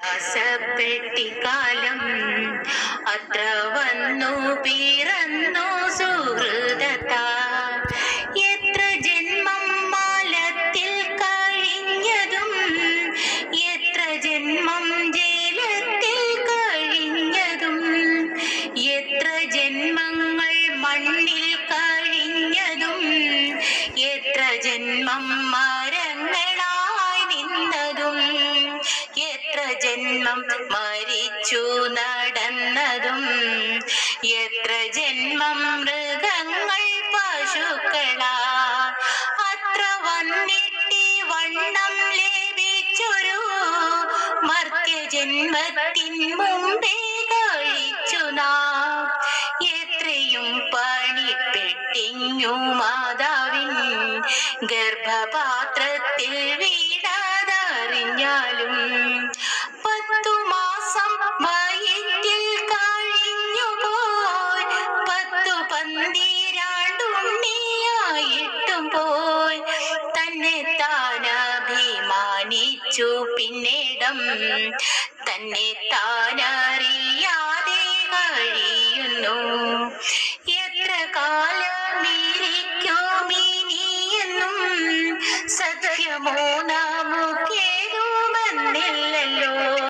ആസപ്പെട്ടിക്കാലം അത്ര വന്നു പിറന്നു സുഹൃതത്താ എത്ര ജന്മം മാലത്തിൽ കഴിഞ്ഞതും എത്ര ജന്മം ജലത്തിൽ കഴിഞ്ഞതും എത്ര ജന്മങ്ങൾ മണ്ണിൽ കഴിഞ്ഞതും എത്ര ജന്മം മരങ്ങളായി നിന്നതും എത്ര ജന്മം മരിച്ചു നടന്നതും എത്ര ജന്മം മൃഗങ്ങൾ പശുക്കളാ അത്ര വന്നിട്ടി വണ്ണം ലഭിച്ചൊരു മർത്യജന്മത്തിൻ മുമ്പേ കഴിച്ചു നാം എത്രയും പണിപ്പെട്ടിഞ്ഞു മാതാവിൻ ഗർഭപാത്രത്തിൽ വീടാതറിഞ്ഞാലും 10 മാസം വയറ്റിൽ കഴിഞ്ഞു പോയി 10 12 പോയി തന്നെ താനഭിമാനിച്ചു പിന്നിടം തന്നെ താനറിയാതെ കഴിയുന്നു